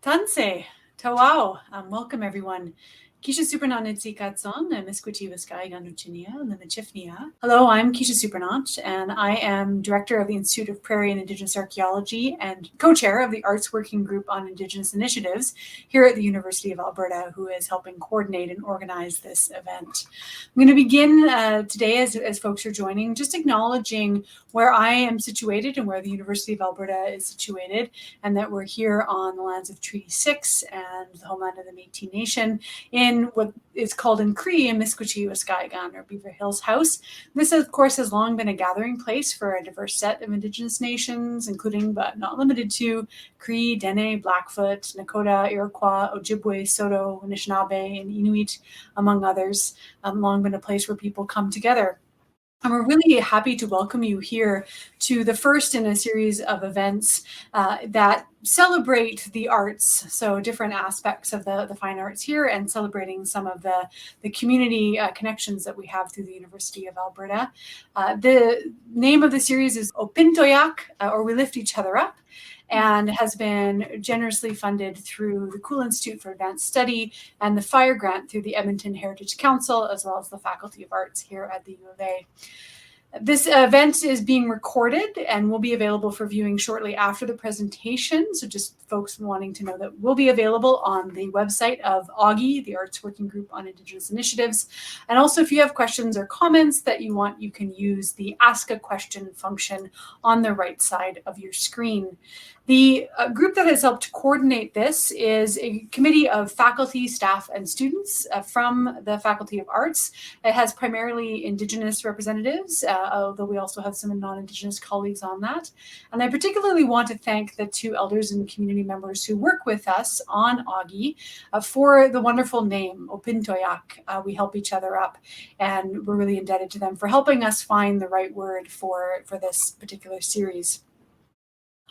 Tanse, tawao. Welcome everyone. Keisha Supernant Nitsikatson, Misquiti Viskai Ganuchinia, and the Chifnia. Hello, I'm Keisha Supernant, and I am Director of the Institute of Prairie and Indigenous Archaeology and co-chair of the Arts Working Group on Indigenous Initiatives here at the University of Alberta, who is helping coordinate and organize this event. I'm going to begin today, as folks are joining, just acknowledging where I am situated and where the University of Alberta is situated, and that we're here on the lands of Treaty 6 and the homeland of the Métis Nation in what is called in Cree a Misquiti-Waskaigan, or Beaver Hills House. This, of course, has long been a gathering place for a diverse set of Indigenous nations, including but not limited to Cree, Dene, Blackfoot, Nakota, Iroquois, Ojibwe, Saulteaux, Anishinaabe, and Inuit, among others. Long been a place where people come together. And we're really happy to welcome you here to the first in a series of events that celebrate the arts, so different aspects of the fine arts here, and celebrating some of the community connections that we have through the University of Alberta. The name of the series is ohpin'toyahk, or We Lift Each Other Up, and has been generously funded through the Cool Institute for Advanced Study and the FIRE grant through the Edmonton Heritage Council, as well as the Faculty of Arts here at the U of A. This event is being recorded and will be available for viewing shortly after the presentation. So just folks wanting to know that will be available on the website of AWGII, the Arts Working Group on Indigenous Initiatives. And also, if you have questions or comments that you want, you can use the Ask a Question function on the right side of your screen. The group that has helped coordinate this is a committee of faculty, staff, and students from the Faculty of Arts. It has primarily Indigenous representatives, although we also have some non-Indigenous colleagues on that. And I particularly want to thank the two elders and community members who work with us on AWGII for the wonderful name, ohpin'toyahk. We help each other up, and we're really indebted to them for helping us find the right word for this particular series.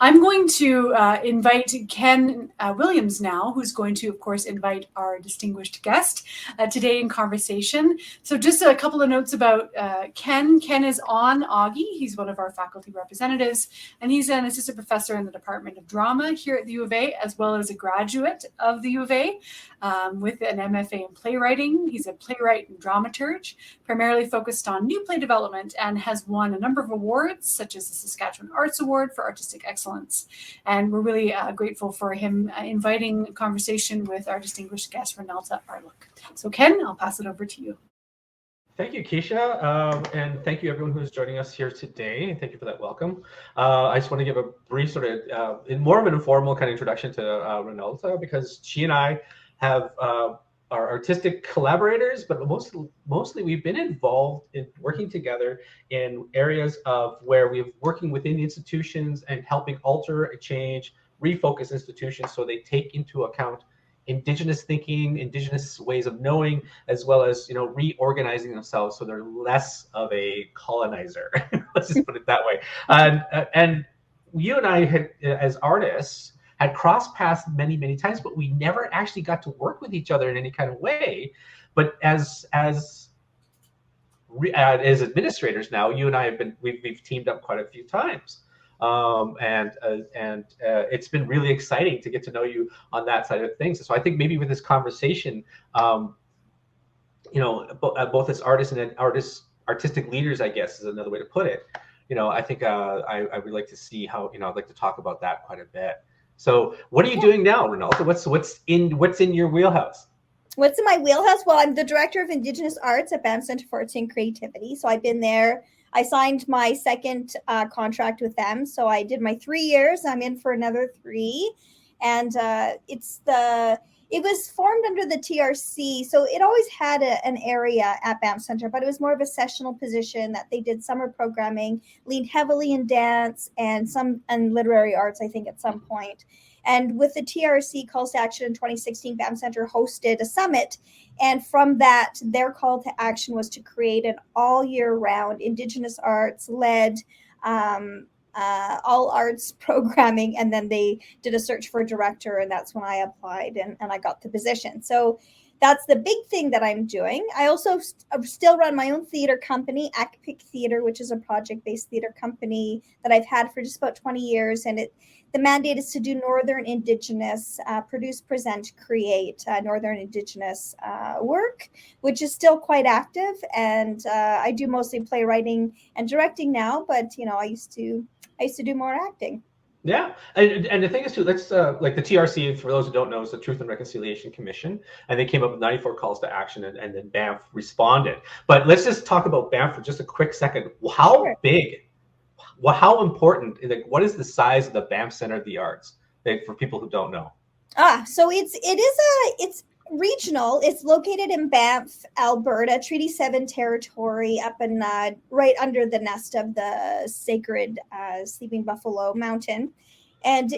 I'm going to invite Ken Williams now, who's going to, of course, invite our distinguished guest today in conversation. So just a couple of notes about Ken. Ken is on AWGII. He's one of our faculty representatives, and he's an assistant professor in the Department of Drama here at the U of A, as well as a graduate of the U of A with an MFA in playwriting. He's a playwright and dramaturge, primarily focused on new play development, and has won a number of awards, such as the Saskatchewan Arts Award for Artistic Excellence. And we're really grateful for him inviting a conversation with our distinguished guest, Reneltta Arluk. So Ken, I'll pass it over to you. Thank you, Keisha, and thank you everyone who's joining us here today. Thank you for that welcome. I just want to give a brief sort of, more of an informal kind of introduction to Reneltta, because she and I have are artistic collaborators, but mostly we've been involved in working together in areas of where we're working within institutions and helping alter, change, refocus institutions so they take into account Indigenous thinking, Indigenous ways of knowing, as well as reorganizing themselves so they're less of a colonizer. Let's just put it that way. And you and I had, as artists, had crossed paths many times, but we never actually got to work with each other in any kind of way. But as administrators now, you and I we've teamed up quite a few times, and it's been really exciting to get to know you on that side of things. So I think maybe with this conversation, both as artists and artistic leaders, I guess is another way to put it. I think I would like to see how I'd like to talk about that quite a bit. So what are you doing now, Reneltta? What's in your wheelhouse? What's in my wheelhouse? Well, I'm the director of Indigenous Arts at Banff Centre for Arts and Creativity. So I've been there. I signed my second contract with them. So I did my 3 years. I'm in for another 3. And it was formed under the TRC. So it always had an area at Banff Centre, but it was more of a sessional position that they did summer programming, leaned heavily in dance and literary arts, I think, at some point. And with the TRC Calls to Action in 2016, Banff Centre hosted a summit. And from that, their call to action was to create an all year round Indigenous arts led all arts programming. And then they did a search for a director, and that's when I applied and I got the position. So that's the big thing that I'm doing. I also still run my own theater company, ACPIC Theater, which is a project-based theater company that I've had for just about 20 years. And the mandate is to do Northern Indigenous, produce, present, create Northern Indigenous work, which is still quite active. And I do mostly playwriting and directing now, but I used to do more acting. Yeah, and the thing is too, let's like the TRC, for those who don't know, is the Truth and Reconciliation Commission, and they came up with 94 calls to action, and then Banff responded. But let's just talk about Banff for just a quick second. How big, how important, like, what is the size of the Banff Center of the Arts, for people who don't know? So it's regional. It's located in Banff, Alberta, Treaty 7 territory, up in right under the nest of the sacred Sleeping Buffalo Mountain, and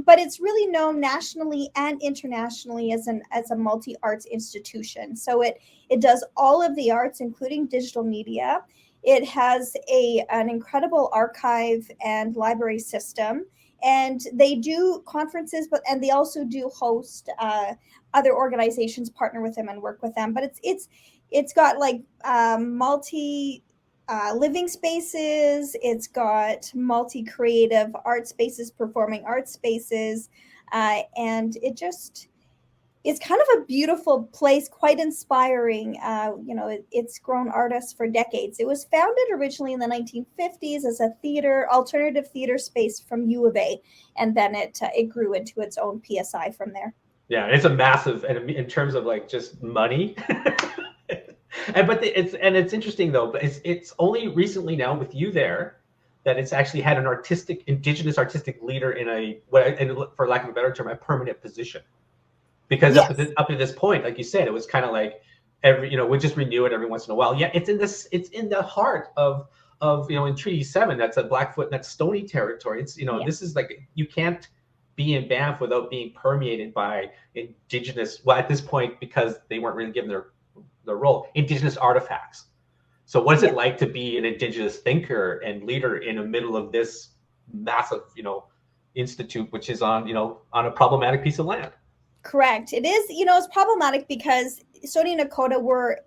but it's really known nationally and internationally as a multi-arts institution. So it does all of the arts, including digital media. It has an incredible archive and library system. And they do conferences, and they also do host other organizations, partner with them and work with them. But it's got like multi living spaces. It's got multi creative art spaces, performing arts spaces, and it's kind of a beautiful place, quite inspiring. It's grown artists for decades. It was founded originally in the 1950s as a alternative theater space from U of A, and then it grew into its own PSI from there. Yeah, it's a massive, and in terms of like just money. It's interesting though, but it's only recently now with you there that it's actually had an Indigenous artistic leader in for lack of a better term, a permanent position. Because up to this point, like you said, it was kind of like we just renew it every once in a while. Yeah, it's in the heart of in Treaty 7, that's a Blackfoot, that's Stoney territory. It's this is like, you can't be in Banff without being permeated by Indigenous, well, at this point, because they weren't really given their role, Indigenous artifacts. So what's it like to be an Indigenous thinker and leader in the middle of this massive institute, which is on a problematic piece of land? Correct. It is, it's problematic because Stoney Nakoda were,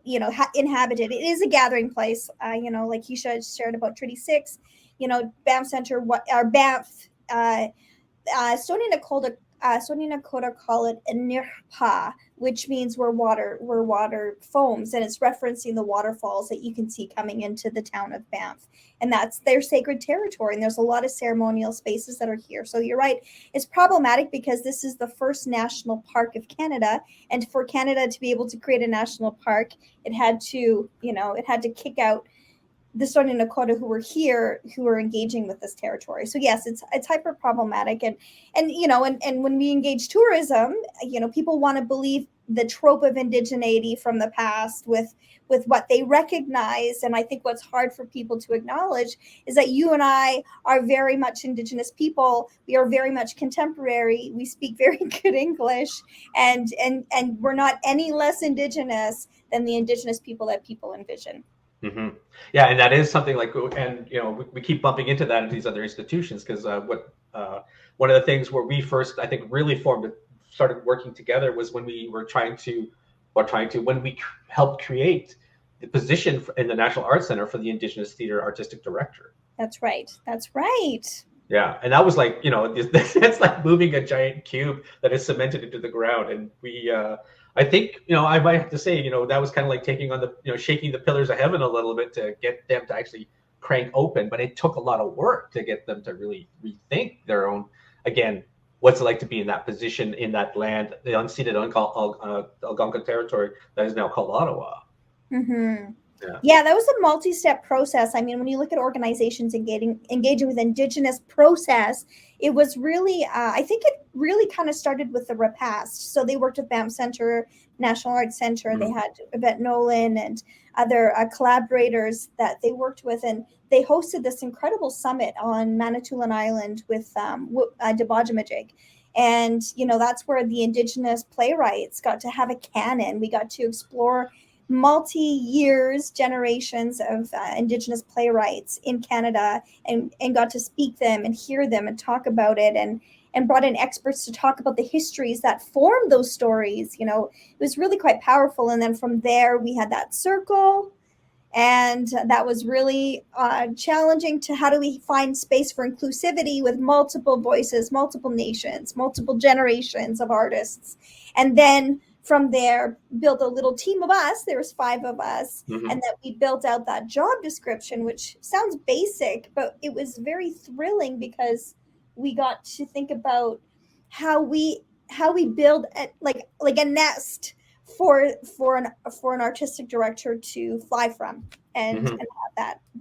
inhabited. It is a gathering place. Like Keisha shared about Treaty 6, Banff Center, Banff, Stoney Nakoda call it Nirpa, which means where water foams, and it's referencing the waterfalls that you can see coming into the town of Banff. And that's their sacred territory. And there's a lot of ceremonial spaces that are here. So you're right. It's problematic because this is the first national park of Canada. And for Canada to be able to create a national park, it had to kick out the Stoney Nakoda who were here, who are engaging with this territory. So yes, it's hyper problematic. And when we engage tourism, people want to believe the trope of indigeneity from the past with what they recognize. And I think what's hard for people to acknowledge is that you and I are very much Indigenous people. We are very much contemporary. We speak very good English, and we're not any less Indigenous than the Indigenous people that people envision. Mm-hmm. Yeah, and that is something like, and we keep bumping into that in these other institutions, because one of the things where we first, I think, really started working together was when we were when we helped create the position in the National Arts Center for the Indigenous Theater Artistic Director. That's right. Yeah, and that was like, it's like moving a giant cube that is cemented into the ground, and we. I think, I might have to say, that was kind of like taking on shaking the pillars of heaven a little bit to get them to actually crank open. But it took a lot of work to get them to really rethink their own, again, what's it like to be in that position, in that land, the unceded Algonquin territory that is now called Ottawa. Mm-hmm. Yeah, that was a multi-step process. I mean, when you look at organizations engaging with Indigenous process, it was really, I think it really kind of started with the repast. So they worked with Banff Center, National Arts Center. Mm-hmm. They had Yvette Nolan and other collaborators that they worked with, and they hosted this incredible summit on Manitoulin Island with Debajamajig. And, that's where the Indigenous playwrights got to have a canon. We got to explore generations of Indigenous playwrights in Canada, and got to speak them and hear them and talk about it. And and brought in experts to talk about the histories that formed those stories. You know, it was really quite powerful. And then from there, we had that circle. And that was really challenging to how do we find space for inclusivity with multiple voices, multiple nations, multiple generations of artists. And then from there, built a little team of us. There was 5 of us. Mm-hmm. And that we built out that job description, which sounds basic, but it was very thrilling because we got to think about how we build like a nest for an artistic director to fly from and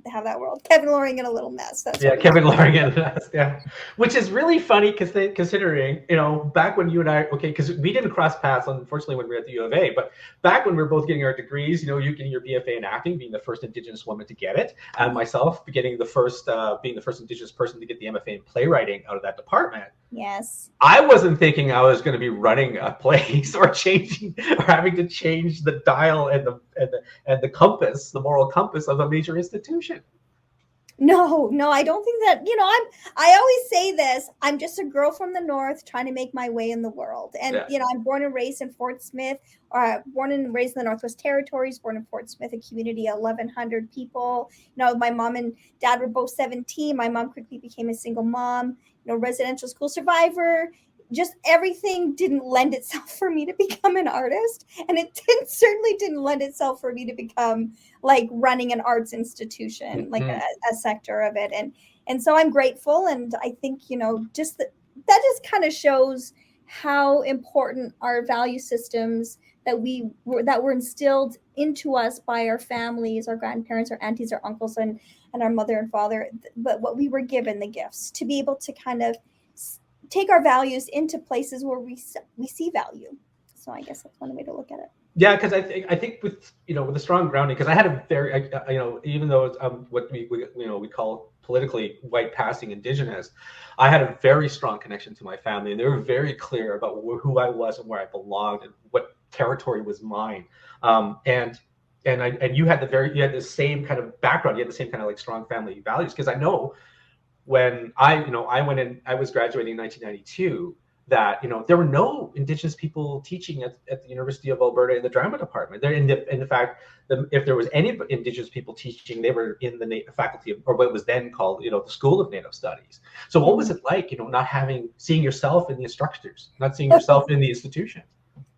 have that world. Kevin Loring in a little mess. That's Kevin Loring in a mess. Yeah, which is really funny because considering, you know, back when you and I, because we didn't cross paths unfortunately when we were at the U of A, but back when we were both getting our degrees, you know, you getting your BFA in acting, being the first Indigenous woman to get it, and myself getting the first being the first Indigenous person to get the MFA in playwriting out of that department. Yes. I wasn't thinking I was going to be running a place or having to change the dial and the compass, the moral compass of a major institution. No, I don't think that, you know, I always say this, I'm just a girl from the North trying to make my way in the world. And, you know, I'm born and raised in Fort Smith, born and raised in the Northwest Territories, born in Fort Smith, a community of 1,100 people. You know, my mom and dad were both 17. My mom quickly became a single mom, you know, residential school survivor. Just everything didn't lend itself for me to become an artist. And it certainly didn't lend itself for me to become like running an arts institution, like a sector of it. And so I'm grateful. And I think, you know, just that just kind of shows how important our value systems that were instilled into us by our families, our grandparents, our aunties, our uncles, and our mother and father, but what we were given, the gifts, to be able to kind of take our values into places where we see value. So I guess that's one way to look at it. Yeah, because I think with, you know, with a strong grounding, because I had a very, you know, even though it's what we call politically white passing Indigenous, I had a very strong connection to my family, and they were very clear about who I was and where I belonged and what territory was mine. And you had the same kind of background, you had the same kind of like strong family values, because I know when I was graduating in 1992, that, you know, there were no Indigenous people teaching at the University of Alberta in the drama department. In fact, if there was any Indigenous people teaching, they were in the faculty of, or what was then called, you know, the School of Native Studies. So what was it like, you know, not seeing yourself in the instructors, not seeing yourself in the institution?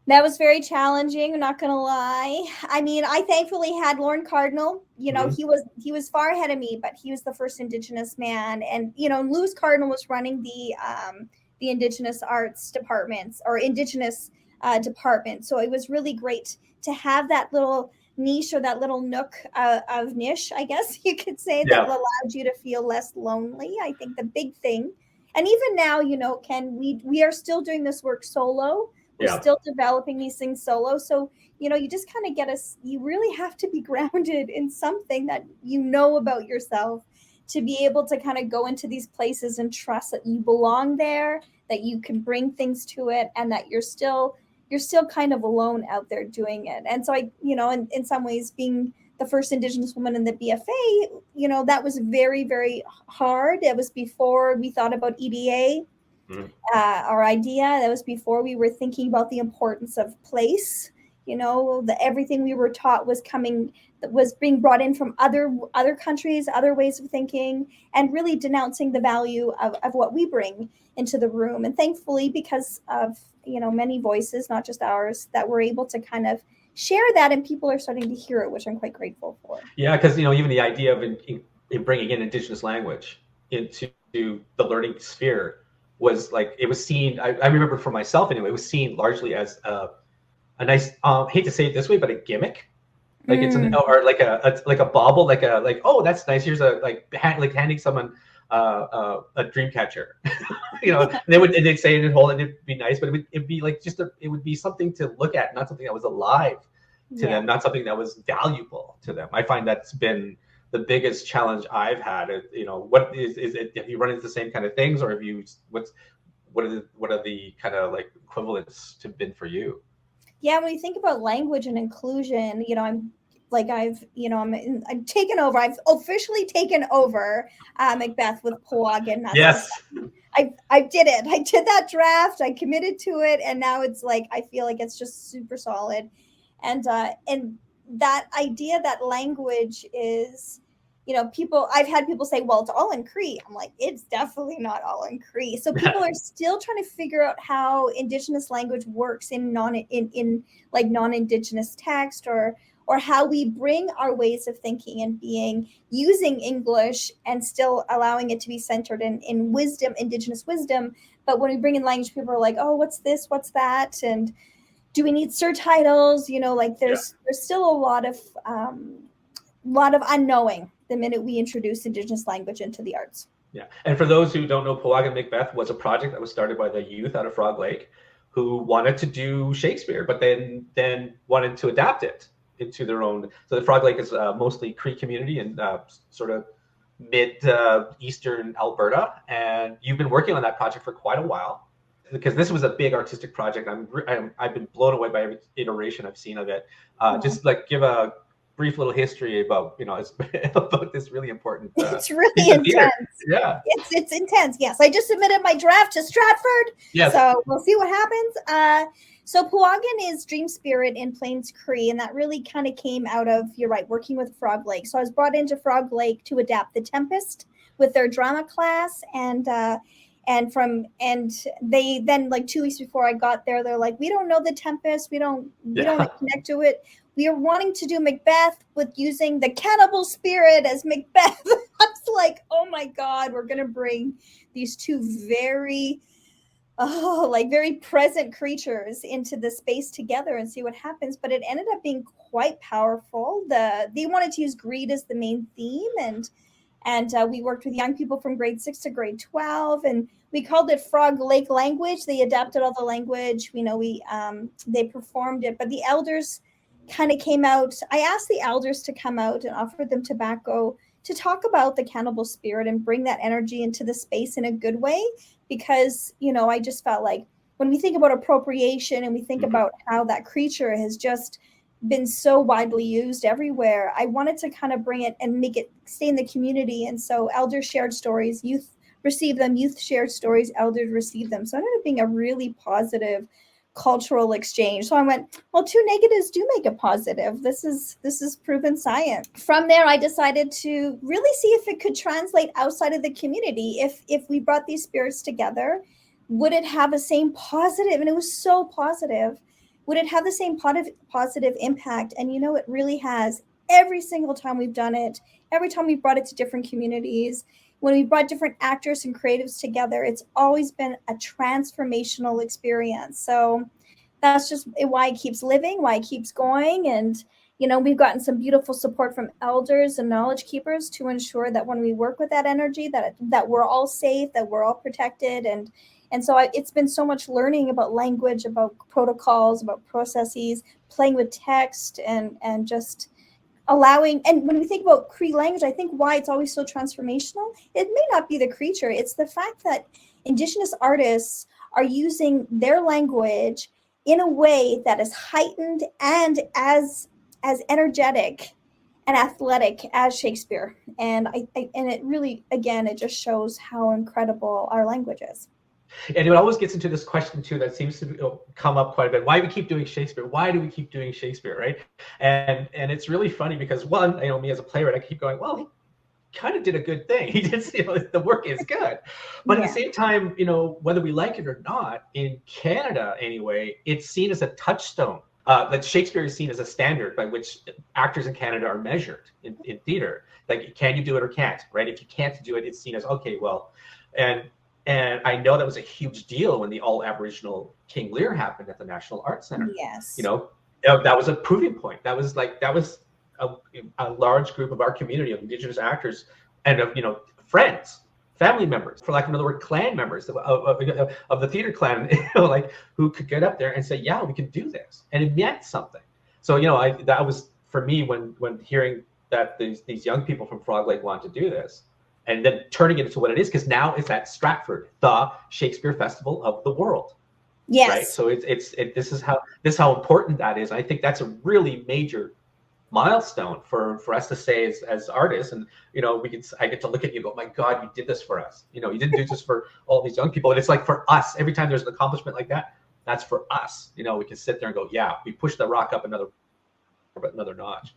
That was very challenging, I'm not gonna lie. I mean, I thankfully had Lorne Cardinal. You know, he was far ahead of me, but he was the first Indigenous man. And, you know, Lewis Cardinal was running the Indigenous arts departments or Indigenous department. So it was really great to have that little niche or that little nook of niche, I guess you could say, that allowed you to feel less lonely. I think the big thing, and even now, you know, Ken, we are still doing this work solo. We're still developing these things solo. So, you know, you just kind of you really have to be grounded in something that you know about yourself to be able to kind of go into these places and trust that you belong there, that you can bring things to it, and that you're still kind of alone out there doing it. And so I, you know, in some ways, being the first Indigenous woman in the BFA, you know, that was very, very hard. It was before we thought about EDA. Our idea, that was before we were thinking about the importance of place. You know, everything we were taught was being brought in from other countries, other ways of thinking, and really denouncing the value of what we bring into the room. And thankfully, because of, you know, many voices, not just ours, that we're able to kind of share that, and people are starting to hear it, which I'm quite grateful for. Yeah, because, you know, even the idea of in bringing in Indigenous language into the learning sphere was like, it was seen, I remember for myself anyway, it was seen largely as a nice, hate to say it this way, but a gimmick. Like it's or like a bauble, like oh, that's nice. Here's handing someone a dream catcher. You know, they'd say it and hold it, it'd be nice, but it'd be like it would be something to look at, not something that was alive to them, not something that was valuable to them. I find that's been the biggest challenge I've had. You know, what is it? Have you run into the same kind of things, or have you? What are the kind of like equivalents to been for you? Yeah, when you think about language and inclusion, you know, like I've, I've taken over. I've officially taken over Macbeth with Polagan. Yes. I did it. I did that draft. I committed to it, and now it's like I feel like it's just super solid. And that idea, that language is, I've had people say, well, it's all in Cree. I'm like, it's definitely not all in Cree. So people are still trying to figure out how Indigenous language works in non-Indigenous text, or how we bring our ways of thinking and being using English and still allowing it to be centered in wisdom, Indigenous wisdom. But when we bring in language, people are like, oh, what's this? What's that? And do we need surtitles? There's still a lot of unknowing the minute we introduce Indigenous language into the arts. Yeah, and for those who don't know, Polagan Macbeth was a project that was started by the youth out of Frog Lake who wanted to do Shakespeare, but then wanted to adapt it into their own. So the Frog Lake is mostly Cree community in sort of mid-eastern Alberta, and you've been working on that project for quite a while, because this was a big artistic project. I've been blown away by every iteration I've seen of it. Just like give a brief little history about about this really important. It's really intense. Yeah, it's intense. Yes, I just submitted my draft to Stratford. Yes. So we'll see what happens. So Polagan is Dream Spirit in Plains Cree, and that really kind of came out of, you're right, working with Frog Lake. So I was brought into Frog Lake to adapt The Tempest with their drama class, and they then, like 2 weeks before I got there, they're like, we don't know The Tempest, we don't connect to it. We are wanting to do Macbeth with using the cannibal spirit as Macbeth. I was like, oh my God, we're gonna bring these two very present creatures into the space together and see what happens. But it ended up being quite powerful. They wanted to use greed as the main theme, and we worked with young people from grade 6 to grade 12, and we called it Frog Lake language. They adapted all the language. They performed it, but the elders kind of came out. I asked the elders to come out and offered them tobacco to talk about the cannibal spirit and bring that energy into the space in a good way, because I just felt like when we think about appropriation and we think about how that creature has just been so widely used everywhere, I wanted to kind of bring it and make it stay in the community. And so elders shared stories, youth received them, youth shared stories, elders received them. So it ended up being a really positive cultural exchange. So I went, well, two negatives do make a positive. This is proven science. From there, I decided to really see if it could translate outside of the community. If we brought these spirits together, would it have the same positive? And it was so positive. Would it have the same positive impact? And it really has. Every single time we've done it, every time we've brought it to different communities, when we brought different actors and creatives together, it's always been a transformational experience. So that's just why it keeps living, why it keeps going. And, we've gotten some beautiful support from elders and knowledge keepers to ensure that when we work with that energy, that we're all safe, that we're all protected. And so it's been so much learning about language, about protocols, about processes, playing with text, and just allowing. And when we think about Cree language, I think why it's always so transformational, it may not be the creature. It's the fact that Indigenous artists are using their language in a way that is heightened and as energetic and athletic as Shakespeare. And it really, again, it just shows how incredible our language is. And it always gets into this question too that seems to come up quite a bit. Why do we keep doing Shakespeare? Why do we keep doing Shakespeare, right? And it's really funny because one, me as a playwright, I keep going, well, he kind of did a good thing. He did, the work is good. But at the same time, whether we like it or not, in Canada anyway, it's seen as a touchstone. That Shakespeare is seen as a standard by which actors in Canada are measured in theater. Like, can you do it or can't, right? If you can't do it, it's seen as, okay, well, and I know that was a huge deal when the all-Aboriginal King Lear happened at the National Arts Center. Yes. That was a proving point. That was a large group of our community of Indigenous actors and of, friends, family members, for lack of another word, clan members of the theater clan, who could get up there and say, yeah, we can do this. And it meant something. So, that was for me when hearing that these young people from Frog Lake wanted to do this, and then turning it into what it is, because now it's at Stratford, the Shakespeare Festival of the world. Yes. Right. So this is how important that is. I think that's a really major milestone for us to say as artists, and I get to look at you and go, my God, you did this for us. You didn't do this for all these young people. And it's like for us, every time there's an accomplishment like that, that's for us. We can sit there and go, yeah, we pushed the rock up another notch.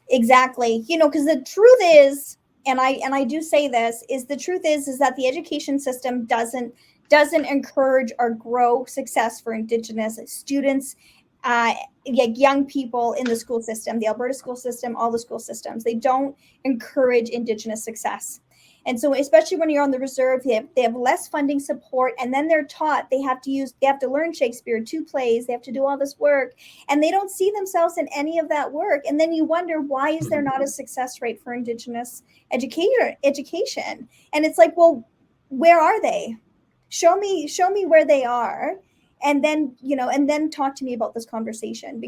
Exactly. Because the truth is, and I do say this, is the truth is that the education system doesn't encourage or grow success for Indigenous students, young people in the school system, the Alberta school system, all the school systems. They don't encourage Indigenous success. And so especially when you're on the reserve, they have less funding support, and then they're taught they have to learn Shakespeare, 2 plays, they have to do all this work, and they don't see themselves in any of that work. And then you wonder, why is there not a success rate for Indigenous education? And it's like, well, where are they? Show me where they are. And then, and then talk to me about this conversation,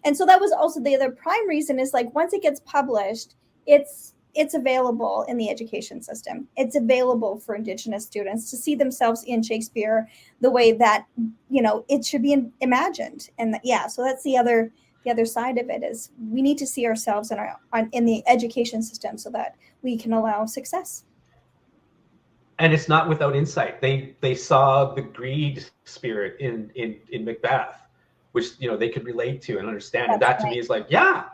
and so that was also the other prime reason is like, once it gets published, it's available in the education system. It's available for Indigenous students to see themselves in Shakespeare the way that, it should be imagined. And so that's the other side of it, is we need to see ourselves in the education system so that we can allow success. And it's not without insight. They saw the greed spirit in Macbeth, which they could relate to and understand. And that to me is like, yeah,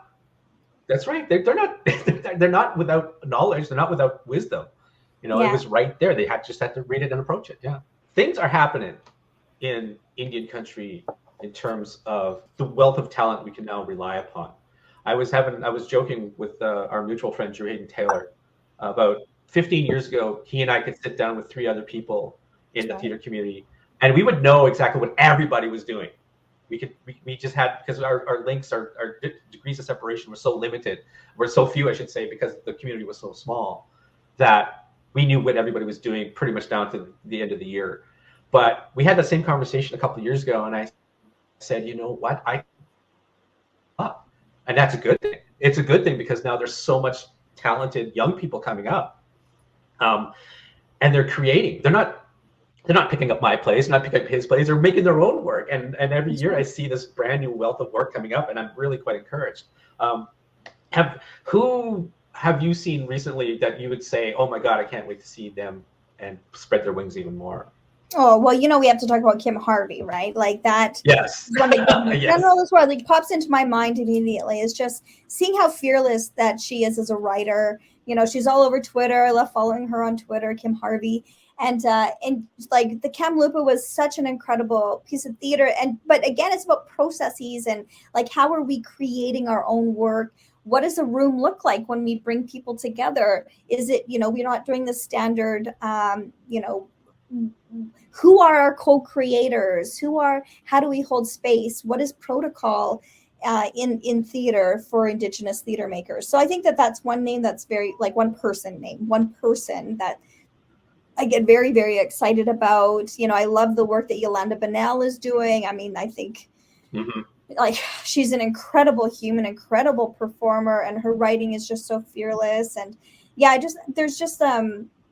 that's right. They're not without knowledge. They're not without wisdom. It was right there. They just had to read it and approach it. Yeah, things are happening in Indian country in terms of the wealth of talent we can now rely upon. I was joking with our mutual friend Drew Hayden Taylor about 15 years ago, he and I could sit down with 3 other people in the theater community, and we would know exactly what everybody was doing. We just had, because our links, our degrees of separation were so limited, were so few, I should say, because the community was so small, that we knew what everybody was doing pretty much down to the end of the year. But we had the same conversation a couple of years ago, and I said, you know what, and that's a good thing. It's a good thing because now there's so much talented young people coming up. And they're creating. They're not picking up my plays, not picking up his plays. They're making their own work. And every year I see this brand new wealth of work coming up, and I'm really quite encouraged. Who have you seen recently that you would say, oh my God, I can't wait to see them and spread their wings even more? Oh, well, we have to talk about Kim Harvey, right? Like that. Yes. General as well, like pops into my mind immediately is just seeing how fearless that she is as a writer. She's all over Twitter. I love following her on Twitter, Kim Harvey. And like the Kamloops was such an incredible piece of theater. But again, it's about processes and like, how are we creating our own work? What does a room look like when we bring people together? Is it, we're not doing the standard, who are our co-creators? How do we hold space? What is protocol in theater for Indigenous theater makers? So I think that's one name that's very, like, one person that I get very, very excited about. I love the work that Yolanda Bonnell is doing. I mean, I think like she's an incredible human, incredible performer, and her writing is just so fearless. And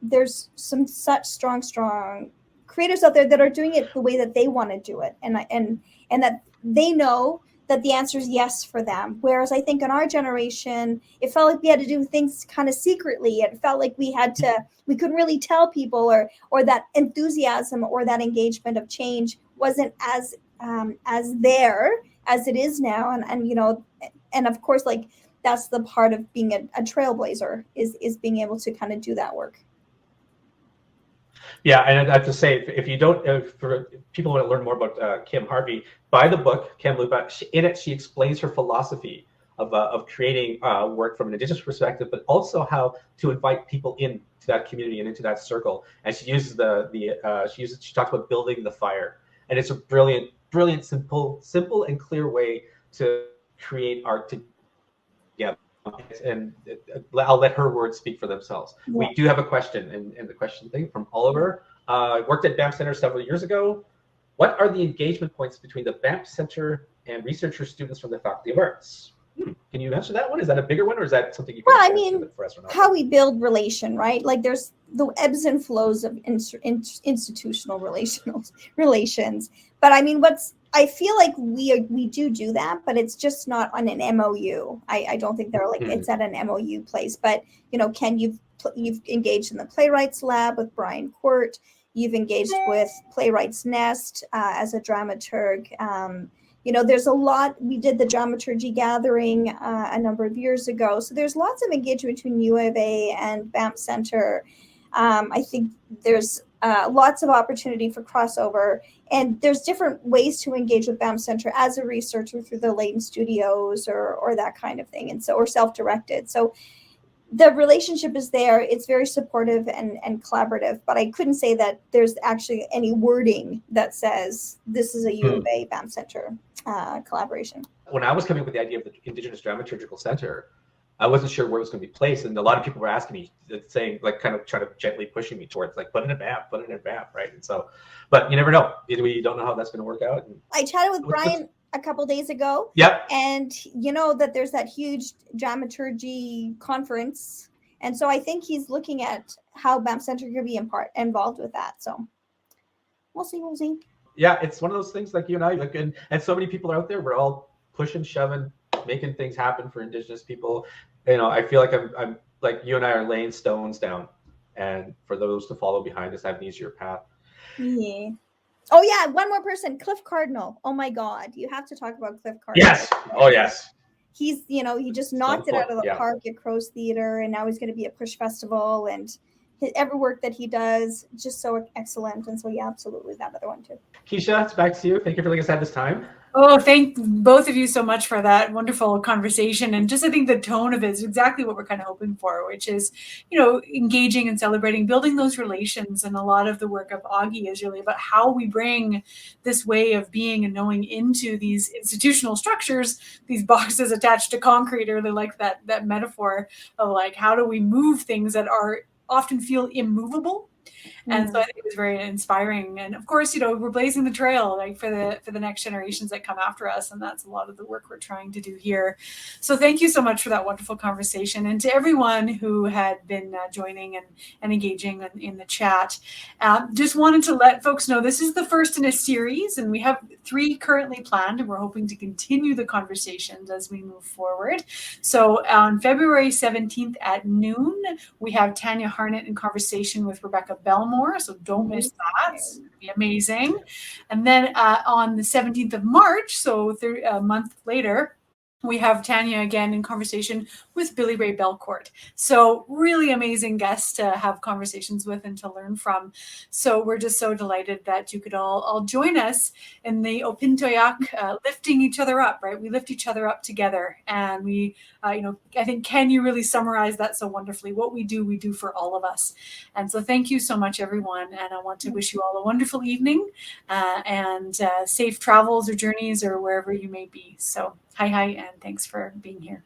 there's some such strong creators out there that are doing it the way that they want to do it, and that they know that the answer is yes for them. Whereas I think in our generation, it felt like we had to do things kind of secretly. It felt like we couldn't really tell people, or that enthusiasm or that engagement of change wasn't as there as it is now. And of course, like, that's the part of being a trailblazer is being able to kind of do that work. Yeah, and I have to say, if for people want to learn more about Kim Harvey, buy the book Kamloops. In it, she explains her philosophy of creating work from an Indigenous perspective, but also how to invite people into that community and into that circle. And she uses she talks about building the fire, and it's a brilliant, simple and clear way to create art together. And I'll let her words speak for themselves. Yeah. We do have a question, and the question thing from Oliver. Worked at Banff Center several years ago. What are the engagement points between the Banff Center and researcher students from the Faculty of Arts? Can you answer that one? Is that a bigger one, or is that something you can answer for us? How we build relation, right? Like, there's the ebbs and flows of institutional relations. But I mean, I feel like we do that, but it's just not on an MOU. I don't think they're like it's at an MOU place. But Ken, you've engaged in the Playwrights Lab with Brian Court. You've engaged with Playwrights Nest as a dramaturg. There's a lot. We did the dramaturgy gathering a number of years ago. So there's lots of engagement between U of A and Banff Center. I think there's lots of opportunity for crossover, and there's different ways to engage with Banff Center as a researcher through the Layton Studios or that kind of thing, and so or self-directed. So the relationship is there. It's very supportive and collaborative, but I couldn't say that there's actually any wording that says this is a U of A Banff Center collaboration. When I was coming up with the idea of the Indigenous Dramaturgical Center, I wasn't sure where it was going to be placed, and a lot of people were asking me, saying, like, kind of trying to gently pushing me towards, like, put it in Banff, right? And so, but you never know. We don't know how that's going to work out. And I chatted with Brian a couple days ago. Yep. And that there's that huge dramaturgy conference, and so I think he's looking at how Banff Center could be involved with that. So we'll see. Yeah, it's one of those things, like you and I, like, and so many people out there. We're all pushing, shoving, making things happen for Indigenous people. I feel like I'm like you and I are laying stones down, and for those to follow behind us have an easier path. Yeah. Oh yeah, one more person, Cliff Cardinal. Oh my God, you have to talk about Cliff Cardinal. Yes. Oh yes. He's he just knocked it out of the park at Crow's Theatre, and now he's going to be at Push Festival, and every work that he does just so excellent. And so yeah, absolutely that other one too. Keisha, it's back to you. Thank you for letting us have this time. Oh, thank both of you so much for that wonderful conversation. And just I think the tone of it is exactly what we're kind of hoping for, which is, engaging and celebrating, building those relations. And a lot of the work of AWGII is really about how we bring this way of being and knowing into these institutional structures, these boxes attached to concrete. I really like that metaphor of like, how do we move things that are often feel immovable? And so I think it was very inspiring. And of course, we're blazing the trail like for the next generations that come after us. And that's a lot of the work we're trying to do here. So thank you so much for that wonderful conversation. And to everyone who had been joining and engaging in the chat. Just wanted to let folks know this is the first in a series, and we have 3 currently planned, and we're hoping to continue the conversations as we move forward. So on February 17th at noon, we have Tanya Harnett in conversation with Rebecca Belmore. So don't miss that. It's going to be amazing. And then on the 17th of March, so a month later, we have Tanya again in conversation with Billy Ray Belcourt. So really amazing guests to have conversations with and to learn from. So we're just so delighted that you could all join us in the ohpin'toyahk, lifting each other up, right? We lift each other up together. And we, I think, Ken, you really summarized that so wonderfully. What we do for all of us. And so thank you so much, everyone. And I want to wish you all a wonderful evening and safe travels or journeys or wherever you may be. So hi, and thanks for being here.